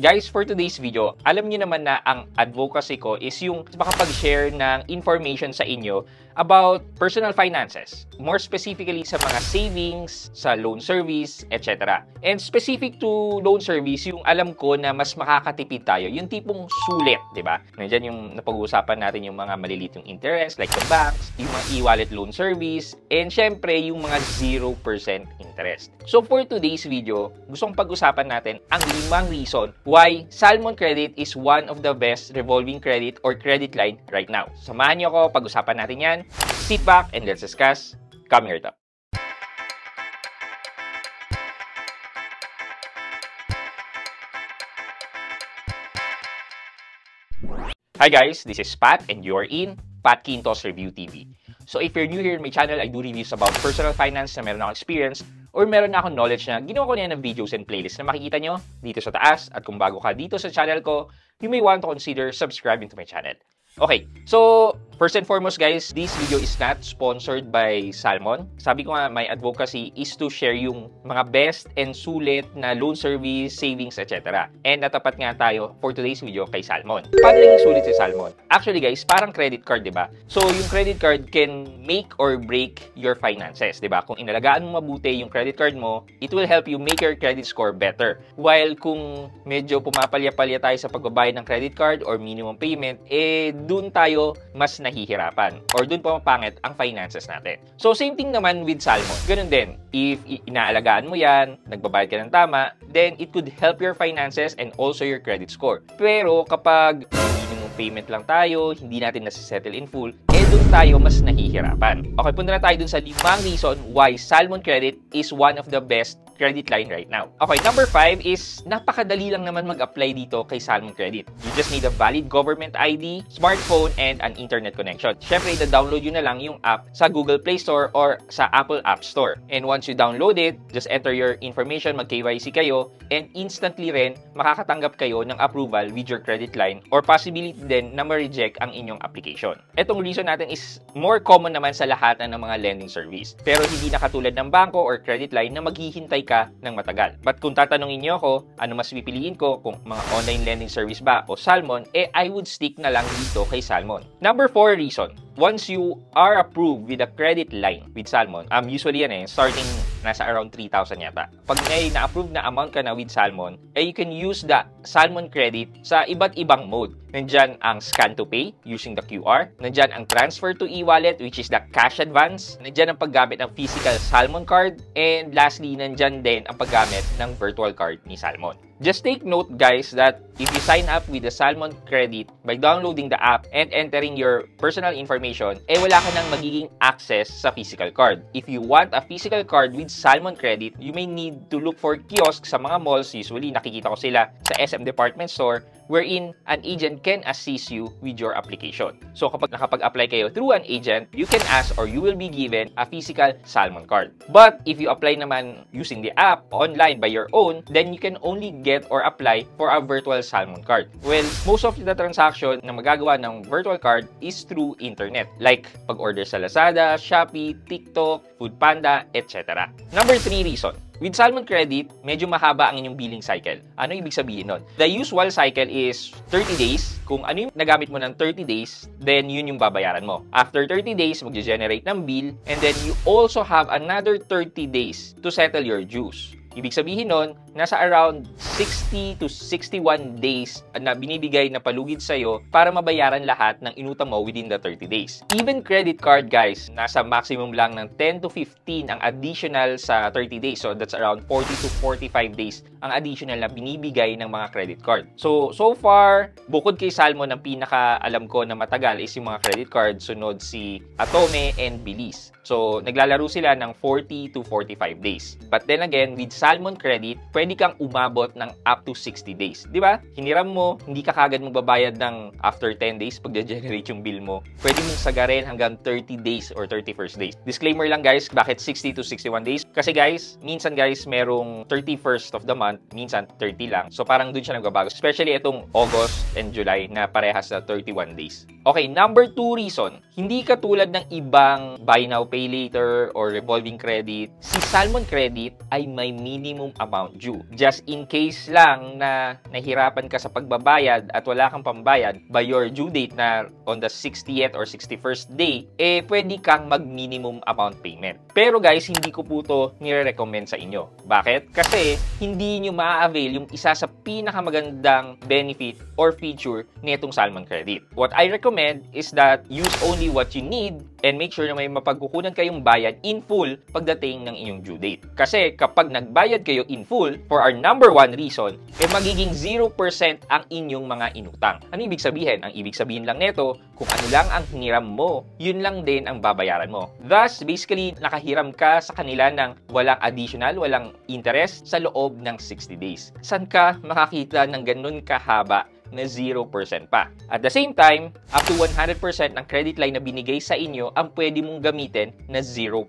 Guys, for today's video, alam niyo naman na ang advocacy ko is yung makapag-share ng information sa inyo about personal finances. More specifically sa mga savings, sa loan service, etc. And specific to loan service, yung alam ko na mas makakatipid tayo, yung tipong sulit, di ba? Nandiyan yung napag-uusapan natin yung mga maliliit yung interest, like the banks, yung mga e-wallet loan service, and syempre yung mga 0% interest. So for today's video, gustong pag-usapan natin ang 5 reason why Salmon Credit is one of the best revolving credit or credit line right now. Samahan niyo ako, pag-usapan natin yan. Sit back and let's discuss. Come here, top. Hi guys, this is Pat and you're in Pat Quintos Review TV. So if you're new here in my channel, I do reviews about personal finance na meron akong experience or meron na akong knowledge na ginawa ko na yan ng videos and playlists na makikita nyo dito sa taas. At kung bago ka dito sa channel ko, you may want to consider subscribing to my channel. Okay, so first and foremost guys, this video is not sponsored by Salmon. Sabi ko nga, my advocacy is to share yung mga best and sulit na loan service, savings, etc. And natapat nga tayo for today's video kay Salmon. Paano lang yung sulit si Salmon? Actually guys, parang credit card, di ba? So yung credit card can make or break your finances, di ba? Kung inalagaan mo mabuti yung credit card mo, it will help you make your credit score better. While kung medyo pumapalya-palya tayo sa pagbabayad ng credit card or minimum payment, dun tayo mas nahihirapan or dun pumapangit ang finances natin. So, same thing naman with Salmon. Ganun din. If inaalagaan mo yan, nagbabayad ka ng tama, then it could help your finances and also your credit score. Pero kapag minimum payment lang tayo, hindi natin nasisettle in full, dun tayo mas nahihirapan. Okay, punta na tayo dun sa 5 reason why Salmon Credit is one of the best credit line right now. Okay, number 5 is napakadali lang naman mag-apply dito kay Salmon Credit. You just need a valid government ID, smartphone, and an internet connection. Syempre, i-download yun na lang yung app sa Google Play Store or sa Apple App Store. And once you download it, just enter your information, mag-KYC kayo, and instantly rin, makakatanggap kayo ng approval with your credit line or possibility din na ma-reject ang inyong application. Etong reason natin is more common naman sa lahat ng mga lending service. Pero hindi na katulad ng bangko or credit line na maghihintay ka ng matagal. But kung tatanungin niyo ako, ano mas pipiliin ko, kung mga online lending service ba o Salmon, I would stick na lang dito kay Salmon. Number 4 reason. Once you are approved with a credit line with Salmon, usually yan starting nasa around 3,000 yata. Pag may na-approve na amount ka na with Salmon, you can use the Salmon Credit sa iba't ibang mode. Nandyan ang scan to pay using the QR. Nandyan ang transfer to e-wallet which is the cash advance. Nandyan ang paggamit ng physical Salmon card. And lastly, nandyan din ang paggamit ng virtual card ni Salmon. Just take note guys that if you sign up with the Salmon Credit by downloading the app and entering your personal information, wala ka nang magiging access sa physical card. If you want a physical card with Salmon Credit, you may need to look for kiosk sa mga malls. Usually, nakikita ko sila sa SM Department Store wherein an agent can assist you with your application. So kapag nakapag-apply kayo through an agent, you can ask or you will be given a physical Salmon card. But if you apply naman using the app online by your own, then you can only get or apply for a virtual Salmon card. Well, most of the transaction na magagawa ng virtual card is through internet. Like pag-order sa Lazada, Shopee, TikTok, Foodpanda, etc. Number 3 reason. With Salmon Credit, medyo mahaba ang inyong billing cycle. Ano ibig sabihin nun? The usual cycle is 30 days. Kung ano yung nagamit mo ng 30 days, then yun yung babayaran mo. After 30 days, mag-generate ng bill, and then you also have another 30 days to settle your dues. Ibig sabihin nun, nasa around 60 to 61 days na binibigay na palugid sa'yo para mabayaran lahat ng inutang mo within the 30 days. Even credit card, guys, nasa maximum lang ng 10 to 15 ang additional sa 30 days. So, that's around 40 to 45 days ang additional na binibigay ng mga credit card. So far, bukod kay Salmon, ang pinaka-alam ko na matagal is yung mga credit card. Sunod si Atome and Bilis. So, naglalaro sila ng 40 to 45 days. But then again, with Salmon Credit, pwede kang umabot ng up to 60 days. Di ba? Hiniram mo, hindi ka kagad magbabayad ng after 10 days pag generate yung bill mo. Pwede mong sagarin hanggang 30 days or 31st days. Disclaimer lang guys, bakit 60 to 61 days? Kasi guys, minsan guys, merong 31st of the month, minsan 30 lang. So, parang dun siya nagbabago. Especially itong August and July na parehas na 31 days. Okay, number 2 reason Hindi katulad ng ibang buy now, pay later or revolving credit, si Salmon Credit ay may minimum amount due. Just in case lang na nahirapan ka sa pagbabayad at wala kang pambayad by your due date na on the 60th or 61st day, pwede kang mag-minimum amount payment. Pero guys, hindi ko po ito nire-recommend sa inyo. Bakit? Kasi hindi nyo ma-avail yung isa sa pinakamagandang benefit or feature nitong Salmon Credit. What I recommend is that use only what you need and make sure na may mapagkukunan kayong bayad in full pagdating ng inyong due date. Kasi kapag nagbayad kayo in full, for our number one reason, magiging 0% ang inyong mga inutang. Ano ibig sabihin? Ang ibig sabihin lang nito, kung ano lang ang hiniram mo, yun lang din ang babayaran mo. Thus, basically, nakahiram ka sa kanila ng walang additional, walang interest sa loob ng 60 days. Saan ka makakita ng ganun kahaba na 0% pa? At the same time, up to 100% ng credit line na binigay sa inyo ang pwede mong gamitin na 0%.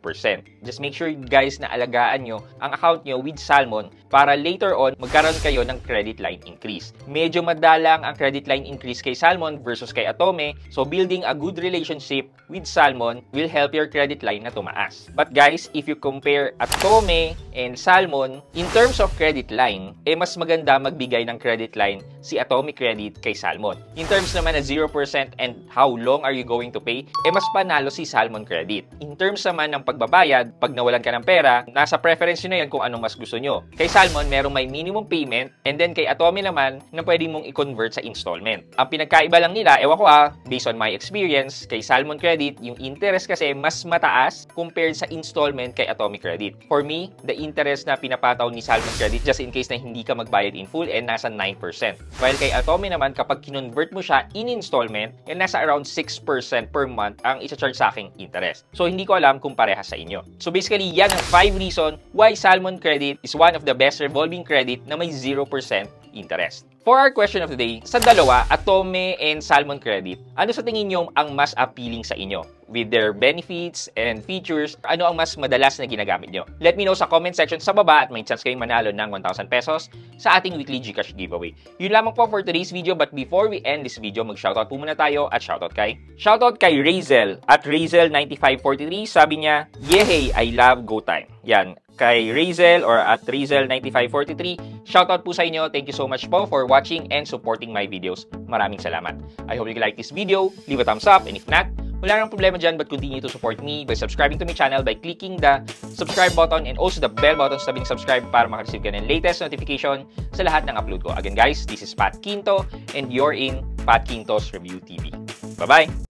Just make sure guys na alagaan nyo ang account nyo with Salmon para later on magkaroon kayo ng credit line increase. Medyo madalang ang credit line increase kay Salmon versus kay Atome, so building a good relationship with Salmon will help your credit line na tumaas. But guys, if you compare Atome and Salmon, in terms of credit line, mas maganda magbigay ng credit line si Atome Credit kay Salmon. In terms naman na 0% and how long are you going to pay, mas panalo si Salmon Credit. In terms naman ng pagbabayad, pag nawalan ka ng pera, nasa preference nyo na yan kung anong mas gusto nyo. Kay Salmon, merong may minimum payment, and then kay Atome naman, na pwede mong i-convert sa installment. Ang pinagkaiba lang nila, ewan ko based on my experience, kay Salmon Credit, yung interest kasi mas mataas compared sa installment kay Atome Credit. For me, the interest na pinapataw ni Salmon Credit, just in case na hindi ka magbayad in full, nasa 9%. While kay Atome naman, kapag kinonvert mo siya in installment, nasa around 6% per month ang isa-charge sa aking interest. So, hindi ko alam kung parehas sa inyo. So, basically, yan ang 5 reason why Salmon Credit is one of the best revolving credit na may 0% interest. For our question of the day, sa dalawa, Atome and Salmon Credit, ano sa tingin nyo ang mas appealing sa inyo? With their benefits and features, ano ang mas madalas na ginagamit nyo? Let me know sa comment section sa baba at may chance kayong manalo ng 1,000 pesos sa ating weekly GCash giveaway. Yun lamang po for today's video, but before we end this video, mag-shoutout po muna tayo at shoutout kay Razel at Razel9543. Sabi niya, "Yehey, I love GoTime." Yan, kay Razel or at Razel9543. Shoutout po sa inyo. Thank you so much po for watching and supporting my videos. Maraming salamat. I hope you like this video. Leave a thumbs up, and if not, wala nang problema dyan, but continue to support me by subscribing to my channel by clicking the subscribe button and also the bell button sa sabing subscribe para makareceive ka ng latest notification sa lahat ng upload ko. Again guys, this is Pat Quinto and you're in Pat Quinto's Review TV. Bye-bye!